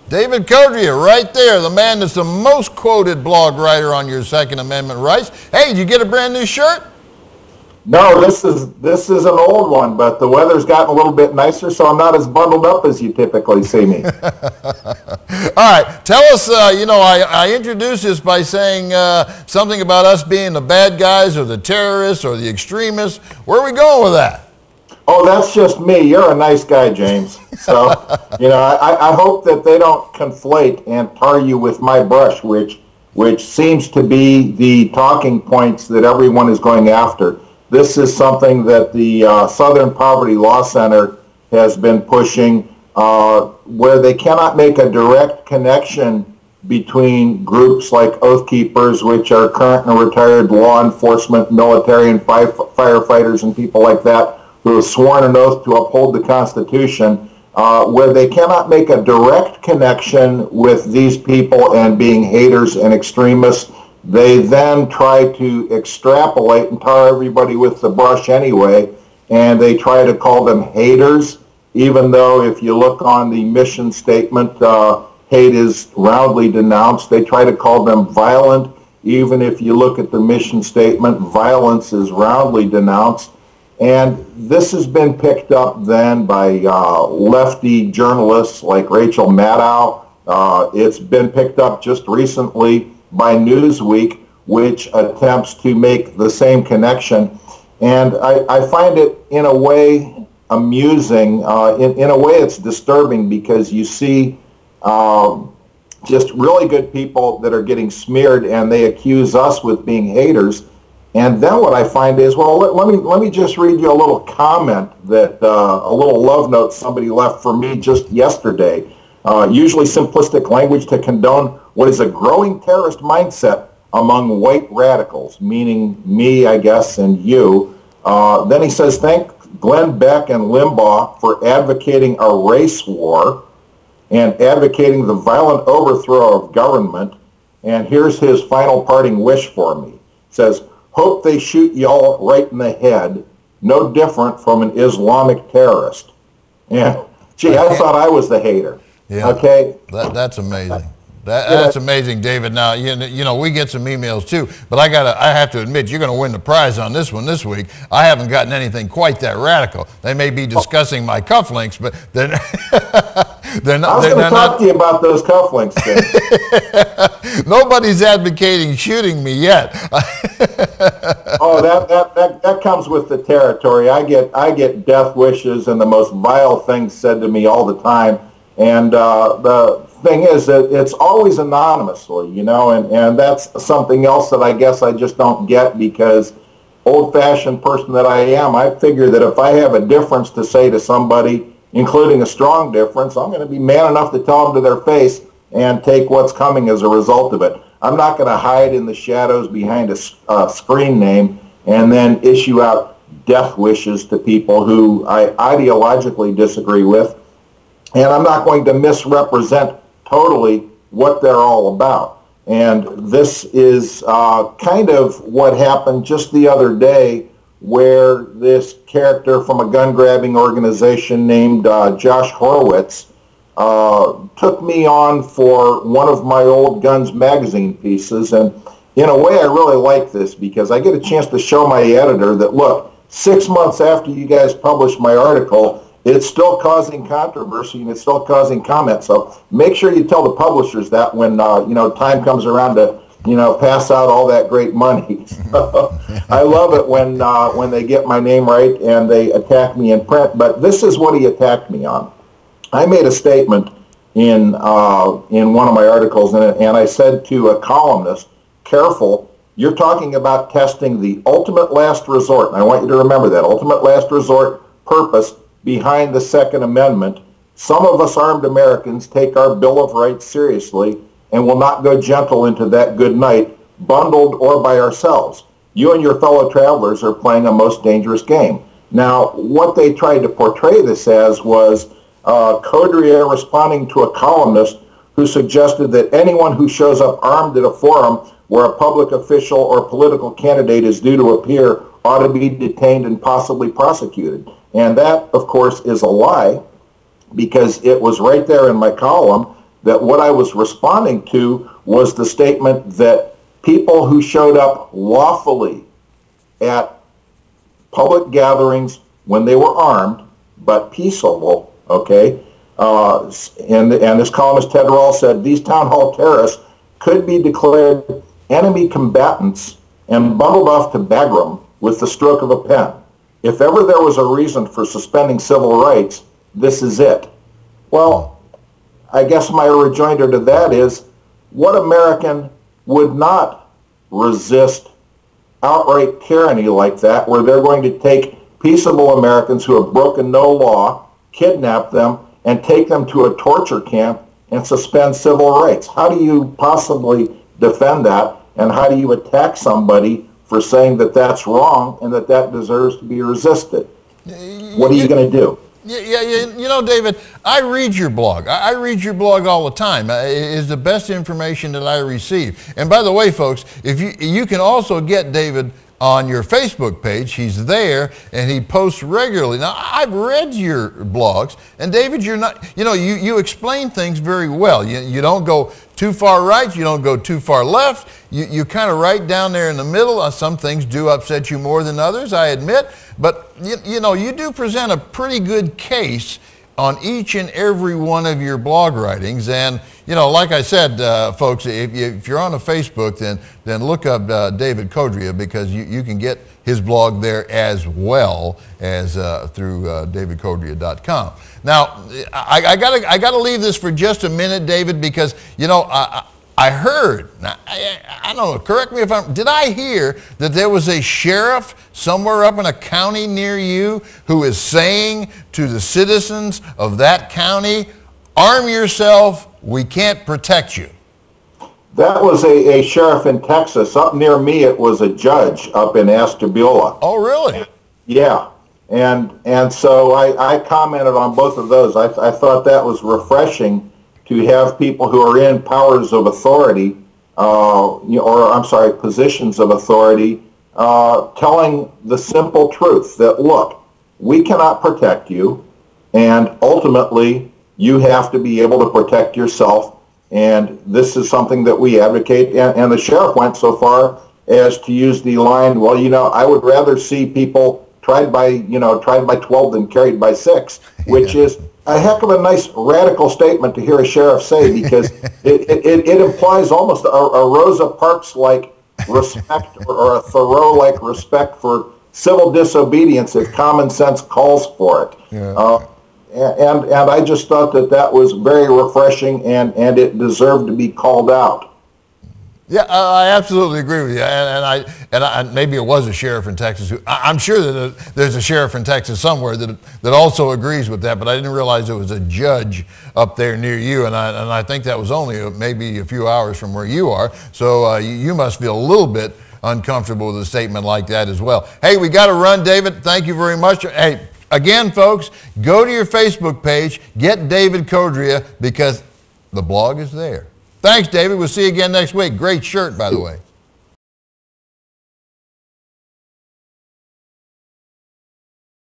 David Codrea, right there, the man that's the most quoted blog writer on your Second Amendment rights. Hey, did you get a brand new shirt? No, this is an old one, but the weather's gotten a little bit nicer, so I'm not as bundled up as you typically see me. All right, tell us, I introduced this by saying something about us being the bad guys or the terrorists or the extremists. Where are we going with that? Oh, that's just me. You're a nice guy, James. So, I hope that they don't conflate and tar you with my brush, which seems to be the talking points that everyone is going after. This is something that the Southern Poverty Law Center has been pushing, where they cannot make a direct connection between groups like Oath Keepers, which are current and retired law enforcement, military, and firefighters and people like that, who have sworn an oath to uphold the Constitution, where they cannot make a direct connection with these people and being haters and extremists. They then try to extrapolate and tar everybody with the brush anyway, and they try to call them haters, even though if you look on the mission statement, hate is roundly denounced. They try to call them violent. Even if you look at the mission statement, violence is roundly denounced. And this has been picked up then by lefty journalists like Rachel Maddow. It's been picked up just recently by Newsweek, which attempts to make the same connection. And I find it in a way amusing. In a way it's disturbing, because you see just really good people that are getting smeared, and they accuse us with being haters. And then what I find is, well, let me just read you a little comment that, a little love note somebody left for me just yesterday. Usually simplistic language to condone what is a growing terrorist mindset among white radicals, meaning me, I guess, and you. Then he says, thank Glenn Beck and Limbaugh for advocating a race war and advocating the violent overthrow of government. And here's his final parting wish for me. He says, hope they shoot y'all right in the head, no different from an Islamic terrorist. And gee, I thought I was the hater. Yeah, okay, that's amazing. That's amazing, David. Now, we get some emails too, but I have to admit, you're going to win the prize on this one this week. I haven't gotten anything quite that radical. They may be discussing my cufflinks, but they're not. I was going to talk to you about those cufflinks. Nobody's advocating shooting me yet. Oh, that comes with the territory. I get death wishes and the most vile things said to me all the time. And the thing is that it's always anonymously, and that's something else that I guess I just don't get, because old-fashioned person that I am, I figure that if I have a difference to say to somebody, including a strong difference, I'm going to be man enough to tell them to their face and take what's coming as a result of it. I'm not going to hide in the shadows behind a screen name and then issue out death wishes to people who I ideologically disagree with. And I'm not going to misrepresent totally what they're all about. And this is kind of what happened just the other day, where this character from a gun-grabbing organization named Josh Horowitz took me on for one of my old Guns magazine pieces. And in a way, I really like this, because I get a chance to show my editor that, look, 6 months after you guys published my article, it's still causing controversy and it's still causing comments. So make sure you tell the publishers that when time comes around to pass out all that great money. I love it when they get my name right and they attack me in print. But this is what he attacked me on. I made a statement in one of my articles, and I said to a columnist, "Careful, you're talking about testing the ultimate last resort." And I want you to remember that ultimate last resort purpose behind the Second Amendment. Some of us armed Americans take our Bill of Rights seriously and will not go gentle into that good night, bundled or by ourselves. You and your fellow travelers are playing a most dangerous game. Now, what they tried to portray this as was Codrea responding to a columnist who suggested that anyone who shows up armed at a forum where a public official or political candidate is due to appear ought to be detained and possibly prosecuted. And that, of course, is a lie, because it was right there in my column that what I was responding to was the statement that people who showed up lawfully at public gatherings when they were armed, but peaceable, okay? And this columnist, Ted Rall, said these town hall terrorists could be declared enemy combatants and bundled off to Bagram with the stroke of a pen. If ever there was a reason for suspending civil rights, this is it. Well, I guess my rejoinder to that is, what American would not resist outright tyranny like that, where they're going to take peaceable Americans who have broken no law, kidnap them, and take them to a torture camp and suspend civil rights? How do you possibly defend that, and how do you attack somebody for saying that that's wrong and that that deserves to be resisted? What are you going to do? Yeah, you know, David, I read your blog. I read your blog all the time. It is the best information that I receive. And by the way, folks, if you can also get David on your Facebook page. He's there and he posts regularly. Now, I've read your blogs, and David, you're not, you know, you explain things very well. You don't go too far right, you don't go too far left. You kind of right down there in the middle. Some things do upset you more than others, I admit, but you know, you do present a pretty good case on each and every one of your blog writings. And you know, like I said, folks, if you're on a Facebook, then look up David Codrea, because you can get his blog there as well as through davidcodrea.com. Now, I gotta leave this for just a minute, David, because you know, I heard, now, I don't know, correct me if did I hear that there was a sheriff somewhere up in a county near you who is saying to the citizens of that county, arm yourself, we can't protect you? That was a sheriff in Texas. Up near me, it was a judge up in Ashtabula. Oh, really? Yeah. And so I commented on both of those. I thought that was refreshing to have people who are in powers of authority, positions of authority, telling the simple truth that, look, we cannot protect you, and ultimately you have to be able to protect yourself, and this is something that we advocate. And the sheriff went so far as to use the line, well, you know, I would rather see people tried by 12 than carried by 6, which is a heck of a nice radical statement to hear a sheriff say, because it implies almost a Rosa Parks-like respect or a Thoreau-like respect for civil disobedience if common sense calls for it. Yeah. And I just thought that was very refreshing, and it deserved to be called out. Yeah, I absolutely agree with you, and I maybe it was a sheriff in Texas who, I'm sure that there's a sheriff in Texas somewhere that also agrees with that, but I didn't realize it was a judge up there near you, and I think that was only maybe a few hours from where you are, so you must feel a little bit uncomfortable with a statement like that as well. Hey, we got to run, David. Thank you very much. Hey, again, folks, go to your Facebook page, get David Codrea, because the blog is there. Thanks, David. We'll see you again next week. Great shirt, by the way.